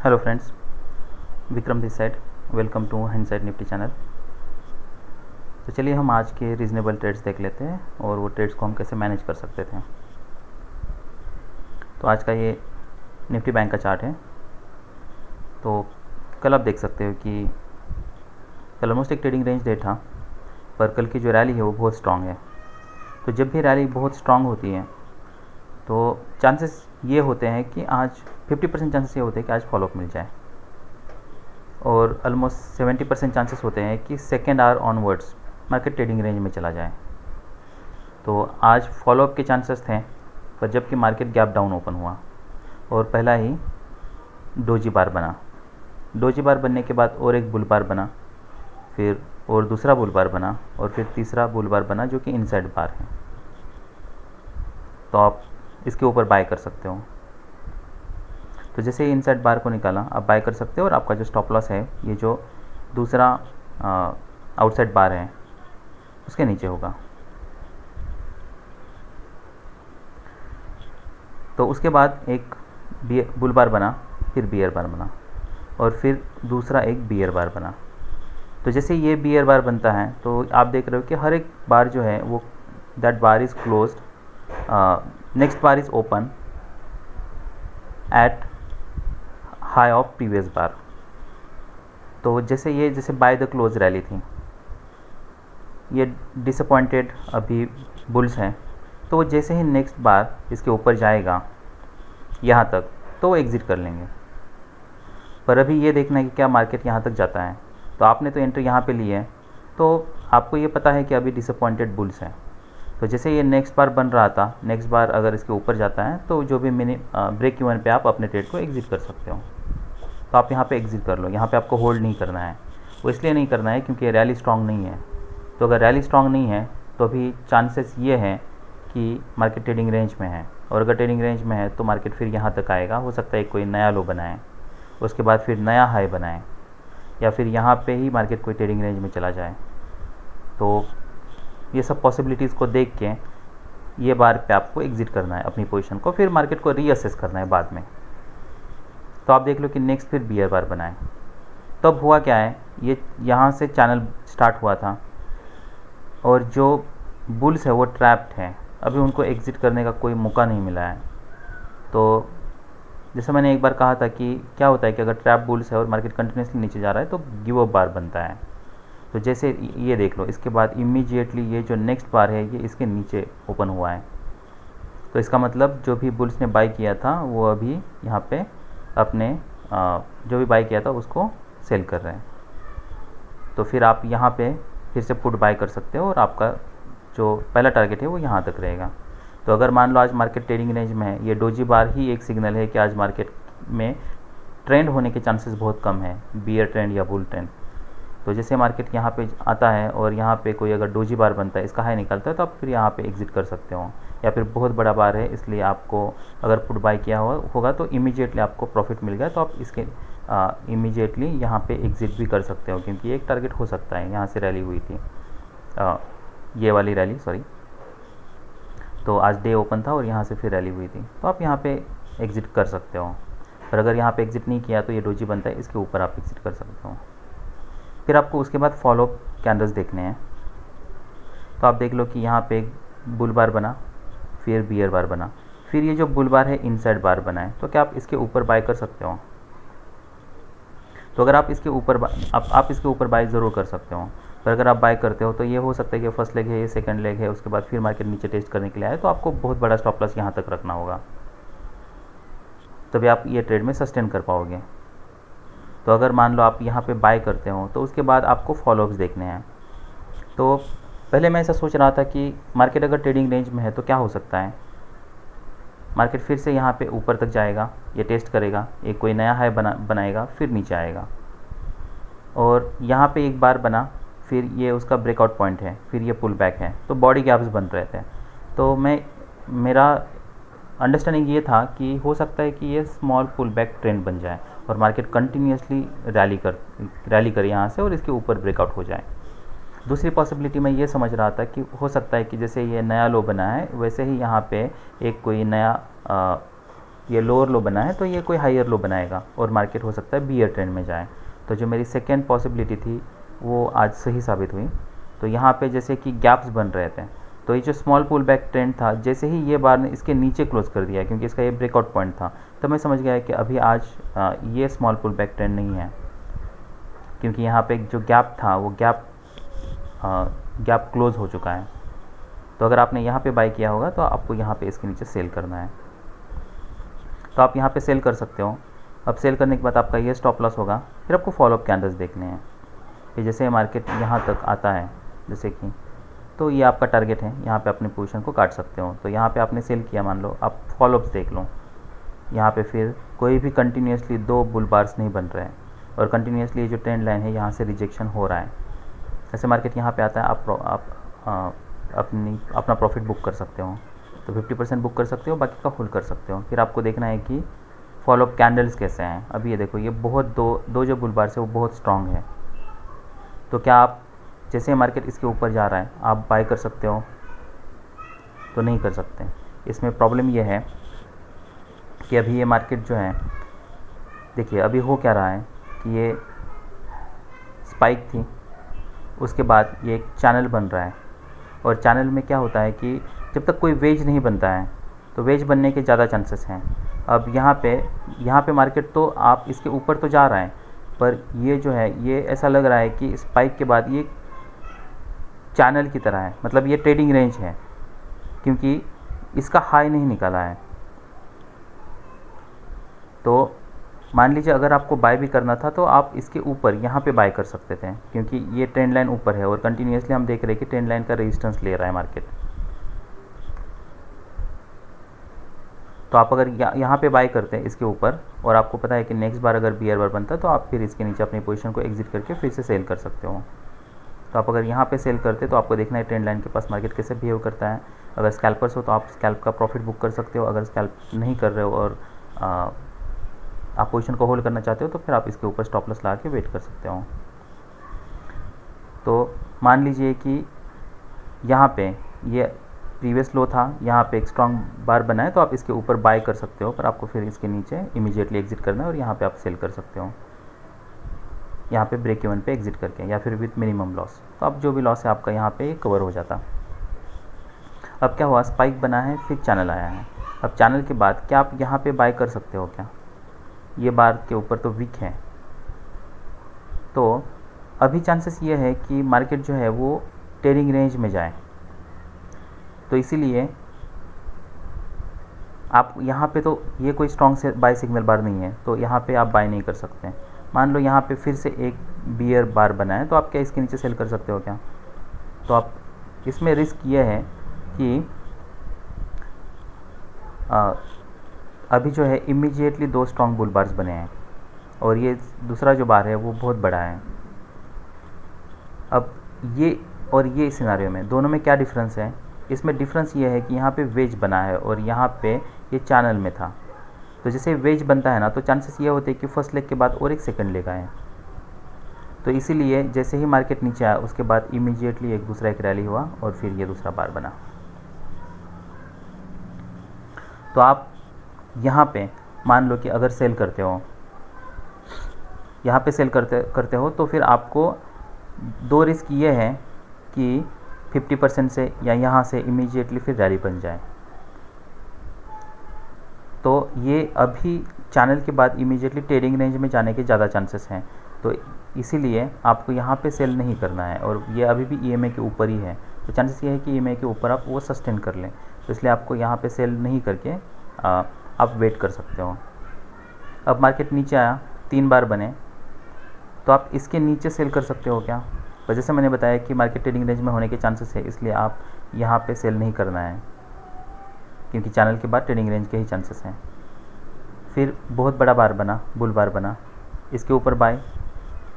Hello friends, Vikram this side. Welcome to hindsight nifty channel. तो चलिए हम आज के रीज़नेबल ट्रेड्स देख लेते हैं और वो ट्रेड्स को हम कैसे मैनेज कर सकते थे। तो आज का ये निफ्टी बैंक का चार्ट है। तो कल आप देख सकते हो कि कल ऑलमोस्ट एक ट्रेडिंग रेंज डे था, पर कल की जो रैली है वो बहुत स्ट्रांग है। तो जब भी रैली बहुत स्ट्रांग होती है तो चांसेस ये होते हैं कि आज 50% चांसेस ये होते हैं कि आज फॉलोअप मिल जाए, और ऑलमोस्ट 70% चांसेस होते हैं कि second hour onwards market trading range में चला जाए। तो आज फॉलोअप के चांसेस थे, पर जबकि मार्केट गैप डाउन ओपन हुआ और पहला ही डोजी बार बना। डोजी बार बनने के बाद और एक बुल बार बना, फिर और दूसरा बुल बार बना, और फिर तीसरा बुल बार बना जो कि इनसाइड बार है। तो आप इसके ऊपर बाय कर सकते हो। तो जैसे ही इनसाइड बार को निकाला आप बाय कर सकते हो, और आपका जो स्टॉप लॉस है ये जो दूसरा आउटसाइड बार है उसके नीचे होगा। तो उसके बाद एक बुल बार बना, फिर बियर बार बना, और फिर दूसरा एक बियर बार बना। तो जैसे ये बियर बार बनता है तो आप देख रहे हो कि हर एक बार जो है वो that bar is closed, next bar is open at high of previous bar. तो जैसे बाय द क्लोज रैली थी, ये डिसअपॉइंटेड अभी बुल्स हैं, तो वो जैसे ही नेक्स्ट बार इसके ऊपर जाएगा यहाँ तक तो वो एग्ज़िट कर लेंगे। पर अभी ये देखना है कि क्या मार्केट यहाँ तक जाता है। तो आपने तो एंट्री यहाँ पे ली है, तो आपको ये पता है कि अभी डिसअपॉइंटेड बुल्स हैं। तो जैसे ये नेक्स्ट बार बन रहा था, नेक्स्ट बार अगर इसके ऊपर जाता है तो जो भी मिनी ब्रेक इवन पे आप अपने ट्रेड को एग्ज़िट कर सकते हो। तो आप यहाँ पे एग्ज़िट कर लो, यहाँ पे आपको होल्ड नहीं करना है। वो इसलिए नहीं करना है क्योंकि रैली स्ट्रांग नहीं है। तो अगर रैली स्ट्रांग नहीं है तो अभी चांसेस ये हैं कि मार्केट ट्रेडिंग रेंज में है, और अगर ट्रेडिंग रेंज में है तो मार्केट फिर यहाँ तक आएगा। हो सकता है कोई नया लो बनाए, उसके बाद फिर नया हाई बनाए, या फिर यहाँ पे ही मार्केट कोई ट्रेडिंग रेंज में चला जाए। तो ये सब पॉसिबिलिटीज़ को देख के ये बार पे आपको एग्ज़िट करना है अपनी पोजीशन को, फिर मार्केट को रीअसेस करना है बाद में। तो आप देख लो कि नेक्स्ट फिर बियर बार बनाए। तब हुआ क्या है, ये यहाँ से चैनल स्टार्ट हुआ था और जो बुल्स है वो ट्रैप्ड हैं, अभी उनको एग्ज़िट करने का कोई मौका नहीं मिला है। तो जैसे मैंने एक बार कहा था कि क्या होता है कि अगर ट्रैप बुल्स है और मार्केट कंटिन्यूसली नीचे जा रहा है तो गिव अप बार बनता है। तो जैसे ये देख लो, इसके बाद इमीडिएटली ये जो नेक्स्ट बार है ये इसके नीचे ओपन हुआ है। तो इसका मतलब जो भी बुल्स ने बाय किया था वो अभी यहाँ पे अपने जो भी बाय किया था उसको सेल कर रहे हैं। तो फिर आप यहाँ पे फिर से पुट बाय कर सकते हो, और आपका जो पहला टारगेट है वो यहाँ तक रहेगा। तो अगर मान लो आज मार्केट ट्रेडिंग रेंज में है, ये डोजी बार ही एक सिग्नल है कि आज मार्केट में ट्रेंड होने के चांसेस बहुत कम है, बियर ट्रेंड या बुल ट्रेंड। तो जैसे मार्केट यहाँ पे आता है और यहाँ पे कोई अगर डोजी बार बनता है, इसका हाई निकलता है, तो आप फिर यहाँ पे एग्ज़िट कर सकते हो। या फिर बहुत बड़ा बार है इसलिए आपको अगर पुट बाय किया होगा तो इमीडिएटली आपको प्रॉफिट मिल गया, तो आप इसके इमीडिएटली यहाँ पे एग्ज़िट भी कर सकते हो, क्योंकि एक टारगेट हो सकता है। यहाँ से रैली हुई थी, ये वाली रैली, सॉरी। तो आज डे ओपन था और यहाँ से फिर रैली हुई थी, तो आप यहाँ पे एग्ज़िट कर सकते हो। पर अगर यहाँ पे एग्ज़िट नहीं किया तो ये डोजी बनता है, इसके ऊपर आप एग्ज़िट कर सकते हो। फिर आपको उसके बाद फॉलोअप कैंडल्स देखने हैं। तो आप देख लो कि यहाँ पे एक बुल बार बना, फिर बियर बार बना, फिर ये जो बुल बार है इनसाइड बार बना है। तो क्या आप इसके ऊपर बाय कर सकते हो? तो अगर आप इसके ऊपर आप इसके ऊपर बाय ज़रूर कर सकते हो। पर अगर आप बाय करते हो तो ये हो सकता है कि फर्स्ट लेग है, ये सेकंड लेग है, उसके बाद फिर मार्केट नीचे टेस्ट करने के लिए आए, तो आपको बहुत बड़ा स्टॉप लॉस यहाँ तक रखना होगा, तभी आप ये ट्रेड में सस्टेन कर पाओगे। तो अगर मान लो आप यहाँ पे बाय करते हो तो उसके बाद आपको फॉलोअप्स देखने हैं। तो पहले मैं ऐसा सोच रहा था कि मार्केट अगर ट्रेडिंग रेंज में है तो क्या हो सकता है, मार्केट फिर से यहाँ पे ऊपर तक जाएगा, ये टेस्ट करेगा, एक कोई नया हाई बनाएगा, फिर नीचे आएगा, और यहाँ पे एक बार बना, फिर ये उसका ब्रेकआउट पॉइंट है, फिर ये पुल बैक है, तो बॉडी गैप्स बन रहे थे। तो मेरा अंडरस्टैंडिंग ये था कि हो सकता है कि ये स्मॉल पुल बैक ट्रेंड बन जाए और मार्केट कंटिन्यूसली रैली करे यहाँ से और इसके ऊपर ब्रेकआउट हो जाए। दूसरी पॉसिबिलिटी मैं ये समझ रहा था कि हो सकता है कि जैसे ये नया लो बना है वैसे ही यहाँ पे एक कोई नया ये लोअर लो बना है तो ये कोई हायर लो बनाएगा और मार्केट हो सकता है बियर ट्रेंड में जाए। तो जो मेरी सेकेंड पॉसिबिलिटी थी वो आज सही साबित हुई। तो यहाँ पे जैसे कि गैप्स बन रहे थे, तो ये जो स्मॉल पुल बैक ट्रेंड था, जैसे ही ये बार ने इसके नीचे क्लोज कर दिया क्योंकि इसका ये ब्रेकआउट पॉइंट था, तो मैं समझ गया कि अभी आज ये स्मॉल पुल बैक ट्रेंड नहीं है, क्योंकि यहाँ पे जो गैप था वो गैप क्लोज हो चुका है। तो अगर आपने यहाँ पे बाय किया होगा तो आपको यहाँ पे इसके नीचे सेल करना है, तो आप यहाँ पे सेल कर सकते हो। अब सेल करने के बाद आपका ये स्टॉप लॉस होगा। फिर आपको फॉलोअप कैंडल्स देखने हैं कि जैसे मार्केट यहाँ तक आता है, जैसे कि तो ये आपका टारगेट है, यहाँ पे अपनी पोजीशन को काट सकते हो। तो यहाँ पे आपने सेल किया, मान लो, आप फॉलोअप्स देख लो। यहाँ पे फिर कोई भी कंटिन्यूसली 2 बुल बार्स नहीं बन रहे हैं और कंटिन्यूसली ये जो ट्रेंड लाइन है यहाँ से रिजेक्शन हो रहा है। ऐसे मार्केट यहाँ पे आता है, आप अपना प्रॉफिट बुक कर सकते हो। तो 50% बुक कर सकते हो, बाकी का होल्ड कर सकते हो। फिर आपको देखना है कि फॉलोअप कैंडल्स कैसे हैं। अभी ये देखो, ये बहुत दो जो बुल बार्स है वो बहुत स्ट्रांग है। तो क्या आप जैसे मार्केट इसके ऊपर जा रहा है आप बाय कर सकते हो? तो नहीं कर सकते। इसमें प्रॉब्लम ये है कि अभी ये मार्केट जो है, देखिए अभी हो क्या रहा है कि ये स्पाइक थी, उसके बाद ये एक चैनल बन रहा है। और चैनल में क्या होता है कि जब तक कोई वेज नहीं बनता है तो वेज बनने के ज़्यादा चांसेस हैं। अब यहाँ पे मार्केट तो आप इसके ऊपर तो जा रहा है, पर ये जो है ये ऐसा लग रहा है कि स्पाइक के बाद ये चैनल की तरह है, मतलब ये ट्रेडिंग रेंज है क्योंकि इसका हाई नहीं निकाला है। तो मान लीजिए अगर आपको बाय भी करना था तो आप इसके ऊपर यहाँ पे बाय कर सकते थे, क्योंकि ये ट्रेंड लाइन ऊपर है और कंटिन्यूसली हम देख रहे हैं कि ट्रेंड लाइन का रेजिस्टेंस ले रहा है मार्केट। तो आप अगर यहाँ पे बाय करते हैं इसके ऊपर और आपको पता है कि नेक्स्ट बार अगर बियर बार बनता है तो आप फिर इसके नीचे अपनी पोजीशन को एग्जिट करके फिर से सेल कर सकते हो। तो आप अगर यहाँ पे सेल करते तो आपको देखना है ट्रेंड लाइन के पास मार्केट कैसे बिहेव करता है। अगर स्कैल्पर्स हो तो आप स्कैल्प का प्रॉफिट बुक कर सकते हो। अगर स्कैल्प नहीं कर रहे हो और आप पोजीशन को होल्ड करना चाहते हो तो फिर आप इसके ऊपर स्टॉप लॉस लगा के वेट कर सकते हो। तो मान लीजिए कि यहाँ पे ये प्रीवियस लो था, यहाँ पे एक स्ट्रॉन्ग बार बना है, तो आप इसके ऊपर बाय कर सकते हो, पर आपको फिर इसके नीचे इमीडिएटली एग्जिट करना है और यहाँ पे आप सेल कर सकते हो, यहाँ पे ब्रेक इवन पे एग्जिट करके या फिर विथ मिनिमम लॉस। तो अब जो भी लॉस है आपका यहाँ पे कवर हो जाता। अब क्या हुआ, स्पाइक बना है, फिर चैनल आया है। अब चैनल के बाद क्या आप यहाँ पे बाय कर सकते हो क्या? ये बार के ऊपर तो वीक है, तो अभी चांसेस ये है कि मार्केट जो है वो ट्रेडिंग रेंज में जाए। तो इसीलिए आप यहाँ पे, तो ये कोई स्ट्रॉन्ग से बाय सिग्नल बार नहीं है, तो यहाँ पे आप बाय नहीं कर सकते। मान लो यहाँ पे फिर से एक बियर बार बना है, तो आप क्या इसके नीचे सेल कर सकते हो क्या? तो आप इसमें रिस्क ये है कि अभी जो है इमीडिएटली 2 स्ट्रॉन्ग बुल बार्स बने हैं और ये दूसरा जो बार है वो बहुत बड़ा है। अब ये और ये सिनारियो में दोनों में क्या डिफरेंस है? इसमें डिफरेंस ये है कि यहाँ पे वेज बना है और यहाँ पे ये चैनल में था। तो जैसे वेज बनता है ना, तो चांसेस ये होते हैं कि फर्स्ट लेग के बाद और एक सेकंड लेग आए। तो इसीलिए जैसे ही मार्केट नीचे आया उसके बाद इमीडिएटली एक दूसरा एक रैली हुआ और फिर ये दूसरा बार बना। तो आप यहाँ पे मान लो कि अगर सेल करते हो, यहाँ पे सेल करते हो, तो फिर आपको 2 रिस्क ये है कि 50% से या यहाँ से इमीडिएटली फिर रैली बन जाए। तो ये अभी चैनल के बाद इमीडिएटली ट्रेडिंग रेंज में जाने के ज़्यादा चांसेस हैं। तो इसीलिए आपको यहाँ पे सेल नहीं करना है और ये अभी भी ईएमए के ऊपर ही है। तो चांसेस ये है कि ईएमए के ऊपर आप वो सस्टेन कर लें, तो इसलिए आपको यहाँ पे सेल नहीं करके आप वेट कर सकते हो। अब मार्केट नीचे आया, 3 बार बने, तो आप इसके नीचे सेल कर सकते हो क्या? तो जैसे मैंने बताया कि मार्केट ट्रेडिंग रेंज में होने के चांसेस है, इसलिए आप यहाँ पे सेल नहीं करना है क्योंकि चैनल के बाद ट्रेडिंग रेंज के ही चांसेस हैं। फिर बहुत बड़ा बार बना, बुल बार बना, इसके ऊपर बाय।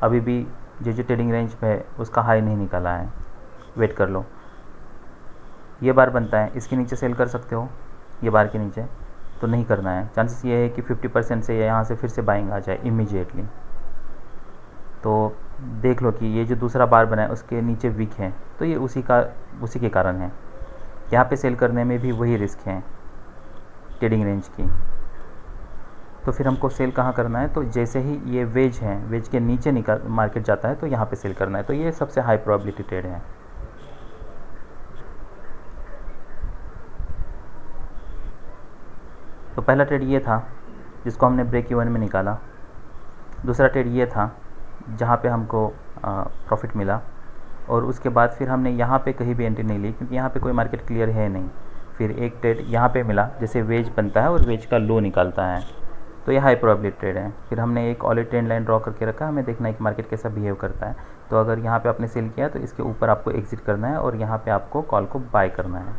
अभी भी जो ट्रेडिंग रेंज पे है उसका हाई नहीं निकाला है, वेट कर लो। ये बार बनता है, इसके नीचे सेल कर सकते हो, ये बार के नीचे तो नहीं करना है। चांसेस ये है कि 50% से यहाँ से फिर से बाइंग आ जाए इमीडिएटली। तो देख लो कि ये जो दूसरा बार बना है उसके नीचे वीक है, तो ये उसी के कारण है। यहाँ पे सेल करने में भी वही रिस्क है ट्रेडिंग रेंज की। तो फिर हमको सेल कहाँ करना है, तो जैसे ही ये वेज है, वेज के नीचे निकल मार्केट जाता है तो यहाँ पे सेल करना है। तो ये सबसे हाई प्रोबेबिलिटी ट्रेड है। तो पहला ट्रेड ये था जिसको हमने ब्रेक इवन में निकाला। दूसरा ट्रेड ये था जहाँ पे हमको प्रॉफिट मिला, और उसके बाद फिर हमने यहाँ पे कहीं भी एंट्री नहीं ली क्योंकि यहाँ पे कोई मार्केट क्लियर है नहीं। फिर एक ट्रेड यहाँ पे मिला, जैसे वेज बनता है और वेज का लो निकालता है, तो ये हाई प्रोबेबिलिटी ट्रेड है। फिर हमने एक ऑलरेडी ट्रेंड लाइन ड्रॉ करके रखा, हमें देखना है कि मार्केट कैसा बिहेव करता है। तो अगर यहाँ पे आपने सेल किया तो इसके ऊपर आपको एग्जिट करना है और यहाँ पे आपको कॉल को बाय करना है,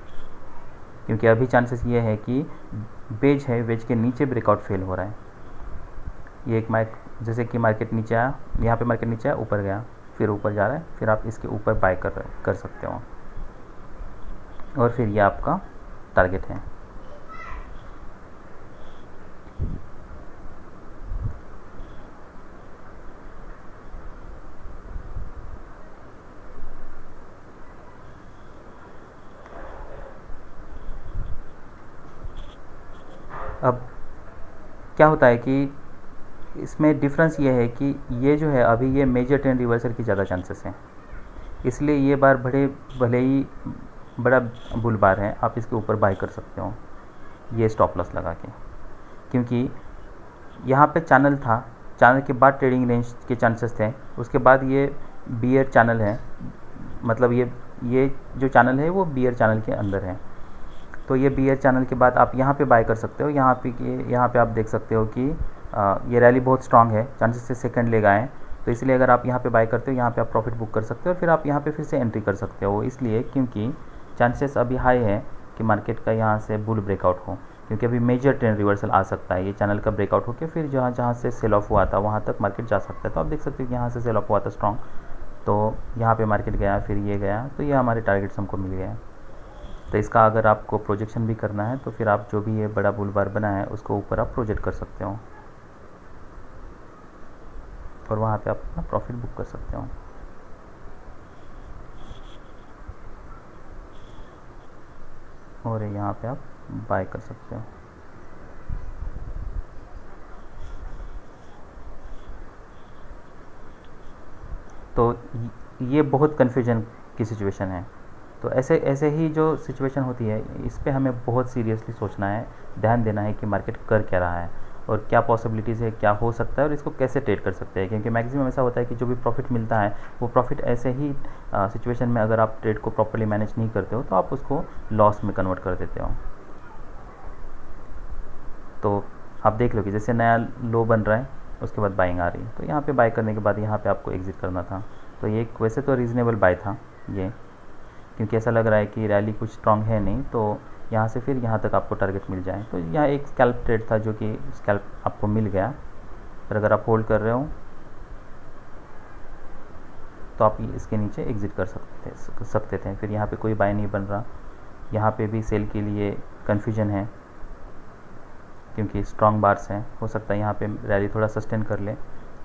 क्योंकि अभी चांसेस ये है कि वेज है, वेज के नीचे ब्रेकआउट फेल हो रहा है। ये एक जैसे कि मार्केट नीचे आया, यहाँ पे मार्केट नीचे आया, ऊपर गया, फिर ऊपर जा रहा है, फिर आप इसके ऊपर बाय कर सकते हो, और फिर ये आपका टारगेट है। अब क्या होता है कि इसमें डिफरेंस ये है कि ये जो है अभी ये मेजर ट्रेंड रिवर्सल की ज़्यादा चांसेस हैं, इसलिए ये बार भले ही बड़ा बुल बार है, आप इसके ऊपर बाय कर सकते हो ये स्टॉप लॉस लगा के, क्योंकि यहाँ पे चैनल था, चैनल के बाद ट्रेडिंग रेंज के चांसेस थे, उसके बाद ये बियर चैनल है, मतलब ये जो चैनल है वो बियर चैनल के अंदर है। तो ये बियर चैनल के बाद आप यहाँ पे बाय कर सकते हो। यहाँ पे आप देख सकते हो कि ये रैली बहुत स्ट्रांग है, चांसेस से सेकंड लेग आए, तो इसलिए अगर आप यहाँ पे बाय करते हो, यहाँ पे आप प्रॉफिट बुक कर सकते हो और फिर आप यहाँ पे फिर से एंट्री कर सकते हो, इसलिए क्योंकि चांसेस अभी हाई है कि मार्केट का यहाँ से बुल ब्रेकआउट हो, क्योंकि अभी मेजर ट्रेंड रिवर्सल आ सकता है। ये चैनल का ब्रेकआउट होकर फिर जहाँ से सेल ऑफ हुआ था वहाँ तक मार्केट जा सकता है। तो आप देख सकते हो कि यहाँ से सेल ऑफ हुआ था स्ट्रांग, तो यहाँ पे मार्केट गया, फिर ये गया, तो ये हमारे टारगेट्स हमको मिल गए। तो इसका अगर आपको प्रोजेक्शन भी करना है तो फिर आप जो भी ये बड़ा बुल बार बना है उसको ऊपर आप प्रोजेक्ट कर सकते हो और वहाँ पे आप अपना प्रॉफिट बुक कर सकते हो। और यहाँ पे आप बाय कर सकते हो। तो ये बहुत कन्फ्यूजन की सिचुएशन है। तो ऐसे ही जो सिचुएशन होती है, इस पे हमें बहुत सीरियसली सोचना है, ध्यान देना है कि मार्केट कर क्या रहा है और क्या पॉसिबिलिटीज़ है, क्या हो सकता है और इसको कैसे ट्रेड कर सकते हैं। क्योंकि मैक्सिमम ऐसा होता है कि जो भी प्रॉफिट मिलता है वो प्रॉफिट ऐसे ही सिचुएशन में अगर आप ट्रेड को प्रॉपर्ली मैनेज नहीं करते हो तो आप उसको लॉस में कन्वर्ट कर देते हो। तो आप देख लो कि जैसे नया लो बन रहा है, उसके बाद बाइंग आ रही है, तो यहाँ पे बाय करने के बाद यहाँ पे आपको एग्जिट करना था। तो ये वैसे तो रीज़नेबल बाय था ये, क्योंकि ऐसा लग रहा है कि रैली कुछ स्ट्रांग है नहीं, तो यहाँ से फिर यहाँ तक आपको टारगेट मिल जाए। तो यहाँ एक स्कैल्प ट्रेड था जो कि स्कैल्प आपको मिल गया, पर अगर आप होल्ड कर रहे हो तो आप इसके नीचे एग्ज़िट कर सकते थे। फिर यहाँ पे कोई बाय नहीं बन रहा, यहाँ पे भी सेल के लिए कन्फ्यूजन है क्योंकि स्ट्रांग बार्स हैं, हो सकता है यहाँ पे रैली थोड़ा सस्टेन कर ले,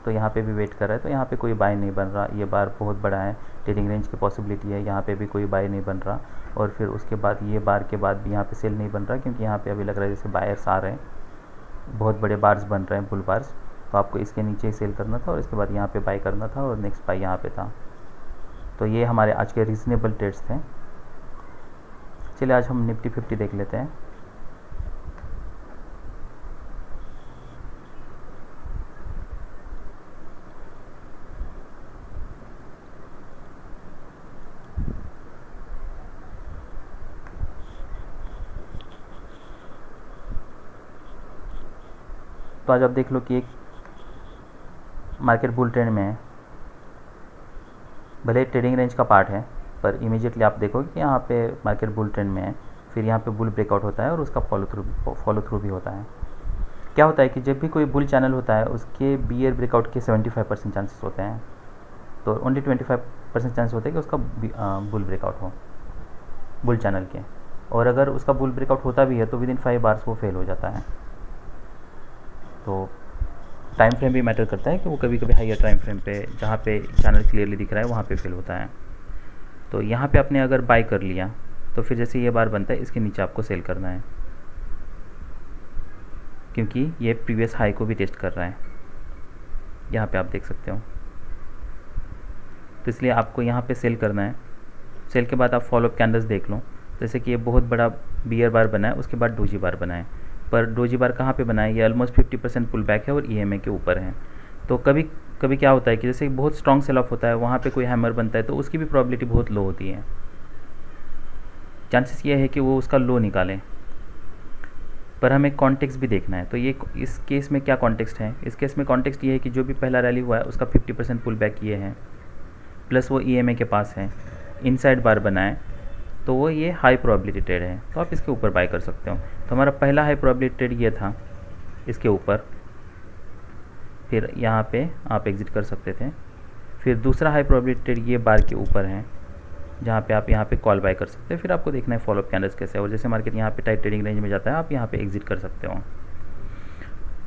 तो यहाँ पे भी वेट कर रहा है। तो यहाँ पे कोई बाय नहीं बन रहा, ये बार बहुत बड़ा है, ट्रेडिंग रेंज की पॉसिबिलिटी है, यहाँ पे भी कोई बाय नहीं बन रहा। और फिर उसके बाद ये बार के बाद भी यहाँ पे सेल नहीं बन रहा, क्योंकि यहाँ पे अभी लग रहा है जैसे बायर्स आ रहे हैं, बहुत बड़े बार्स बन रहे हैं, बुल बार्स। तो आपको इसके नीचे ही सेल करना था और इसके बाद यहाँ पे बाय करना था और नेक्स्ट बाय यहाँ पे था। तो ये हमारे आज के रीज़नेबल ट्रेड्स थे। चलिए आज हम निफ्टी 50 देख लेते हैं। तो आज आप देख लो कि एक मार्केट बुल ट्रेंड में है, भले ट्रेडिंग रेंज का पार्ट है, पर इमीडिएटली आप देखोगे कि यहाँ पे मार्केट बुल ट्रेंड में है, फिर यहाँ पे बुल ब्रेकआउट होता है और उसका फॉलो थ्रू भी होता है। क्या होता है कि जब भी कोई बुल चैनल होता है उसके बियर ब्रेकआउट के 75% चांसेस होते हैं, तो ओनली 25% चांस होते हैं कि उसका बुल ब्रेकआउट हो बुल चैनल के। और अगर उसका बुल ब्रेकआउट होता भी है तो विद इन 5 आवर्स वो फेल हो जाता है। तो टाइम फ्रेम भी मैटर करता है कि वो कभी कभी हाइयर टाइम फ्रेम पे जहाँ पे चैनल क्लियरली दिख रहा है वहाँ पे फेल होता है। तो यहाँ पे आपने अगर बाय कर लिया तो फिर जैसे ये बार बनता है इसके नीचे आपको सेल करना है। क्योंकि ये प्रीवियस हाई को भी टेस्ट कर रहा है, यहाँ पे आप देख सकते हो। तो इसलिए आपको यहाँ पे सेल करना है। सेल के बाद आप फॉलोअप कैंडल्स देख लो, जैसे कि ये बहुत बड़ा बियर बार बना है, उसके बाद डोजी बार बना है, पर डोजी बार कहाँ पे बना है, ये ऑलमोस्ट 50% पुल बैक है और EMA के ऊपर है। तो कभी कभी क्या होता है कि जैसे बहुत स्ट्रॉन्ग सेल ऑफ होता है, वहाँ पे कोई हैमर बनता है, तो उसकी भी प्रोबेबिलिटी बहुत लो होती है, चांसेस ये है कि वो उसका लो निकालें। पर हमें कॉन्टेक्स्ट भी देखना है। तो ये इस केस में क्या कॉन्टेक्स्ट है, इस केस में कॉन्टेक्स्ट ये है कि जो भी पहला रैली हुआ है उसका 50% पुल बैक ये है, प्लस वो EMA के पास है, इनसाइड बार बना है, तो वो ये हाई प्रोबेबिलिटी ट्रेड है, तो आप इसके ऊपर बाय कर सकते हो। तो हमारा पहला हाई प्रोबेबिलिटी ट्रेड ये था इसके ऊपर, फिर यहाँ पे आप एग्ज़िट कर सकते थे। फिर दूसरा हाई प्रोबेबिलिटी ट्रेड ये बार के ऊपर है, जहाँ पे आप यहाँ पे कॉल बाय कर सकते हैं। फिर आपको देखना है फॉलोअप कैंडल्स कैसे है, और जैसे मार्केट यहाँ पे टाइट ट्रेडिंग रेंज में जाता है, आप यहाँ पे एग्ज़िट कर सकते हो।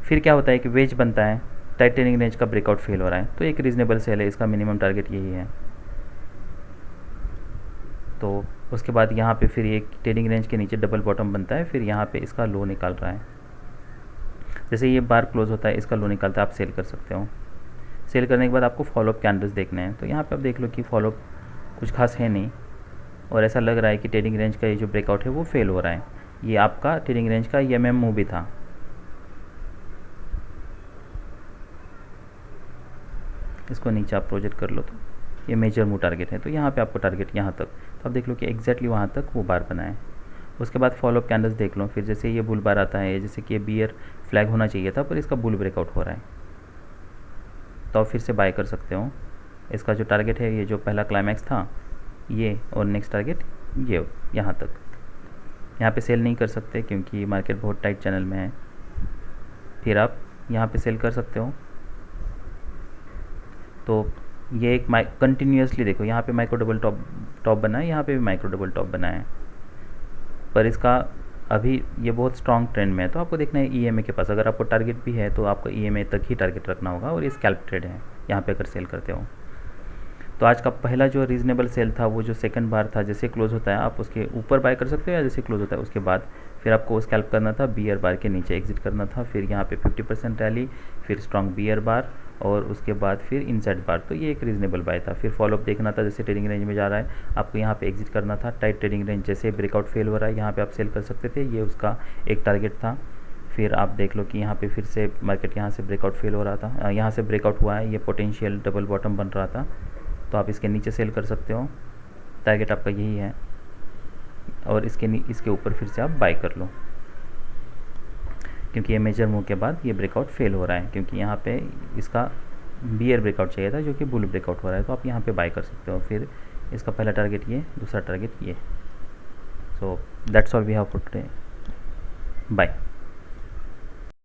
फिर क्या होता है कि वेज बनता है, टाइट ट्रेडिंग रेंज का ब्रेकआउट फेल हो रहा है, तो एक रीजनेबल सेल है, इसका मिनिमम टारगेट यही है। तो उसके बाद यहाँ पे फिर एक ट्रेडिंग रेंज के नीचे डबल बॉटम बनता है, फिर यहाँ पे इसका लो निकाल रहा है। जैसे ये बार क्लोज होता है, इसका लो निकलता है, आप सेल कर सकते हो। सेल करने के बाद आपको फॉलोअप कैंडल्स देखने हैं। तो यहाँ पे आप देख लो कि फॉलोअप कुछ खास है नहीं, और ऐसा लग रहा है कि ट्रेडिंग रेंज का ये जो ब्रेकआउट है वो फेल हो रहा है। ये आपका ट्रेडिंग रेंज का EMM मूव भी था। इसको नीचे आप प्रोजेक्ट कर लो, तो ये मेजर मूव टारगेट है, तो यहाँ पे आपको टारगेट यहाँ तक, तो आप देख लो कि एग्जैक्टली वहाँ तक वो बार बना है। उसके बाद फॉलोअप कैंडल्स देख लो, फिर जैसे ये बुल बार आता है, जैसे कि ये बियर फ्लैग होना चाहिए था, पर इसका बुल ब्रेकआउट हो रहा है, तो आप फिर से बाय कर सकते हो। इसका जो टारगेट है, ये जो पहला क्लाइमैक्स था ये, और नेक्स्ट टारगेट ये यहाँ तक। यहाँ पे सेल नहीं कर सकते क्योंकि मार्केट बहुत टाइट चैनल में है, फिर आप यहाँ पे सेल कर सकते हो। तो ये एक कंटिन्यूसली देखो, यहाँ पे माइक्रो डबल टॉप बना है, यहाँ पे भी माइक्रो डबल टॉप बना है, पर इसका अभी ये बहुत स्ट्रॉन्ग ट्रेंड में है, तो आपको देखना है EMA के पास। अगर आपको टारगेट भी है तो आपको EMA तक ही टारगेट रखना होगा, और ये स्कैल्प ट्रेड है यहाँ पे अगर सेल करते हो। तो आज का पहला जो रीजनेबल सेल था, वो जो सेकंड बार था, जैसे क्लोज होता है आप उसके ऊपर बाय कर सकते हो, या जैसे क्लोज होता है उसके बाद फिर आपको स्कैल्प करना था, बियर बार के नीचे एग्जिट करना था। फिर यहाँ पे 50% रैली, फिर स्ट्रॉन्ग बियर बार, और उसके बाद फिर इनसाइड बार, तो ये एक रीजनेबल बाय था। फिर फॉलोअप देखना था, जैसे ट्रेडिंग रेंज में जा रहा है आपको यहाँ पे एग्जिट करना था। टाइट ट्रेडिंग रेंज जैसे ब्रेकआउट फेल हो रहा है, यहाँ पे आप सेल कर सकते थे, ये उसका एक टारगेट था। फिर आप देख लो कि यहाँ पे फिर से मार्केट यहाँ से ब्रेकआउट फेल हो रहा था, यहाँ से ब्रेकआउट हुआ है, ये पोटेंशियल डबल बॉटम बन रहा था, तो आप इसके नीचे सेल कर सकते हो, टारगेट आपका यही है, और इसके ऊपर फिर से आप बाय कर लो, क्योंकि ये मेजर मूव के बाद ये ब्रेकआउट फेल हो रहा है, क्योंकि यहाँ पे इसका बियर ब्रेकआउट चाहिए था जो कि बुल ब्रेकआउट हो रहा है, तो आप यहाँ पे बाय कर सकते हो। फिर इसका पहला टारगेट ये, दूसरा टारगेट ये। So that's all we have for today, bye.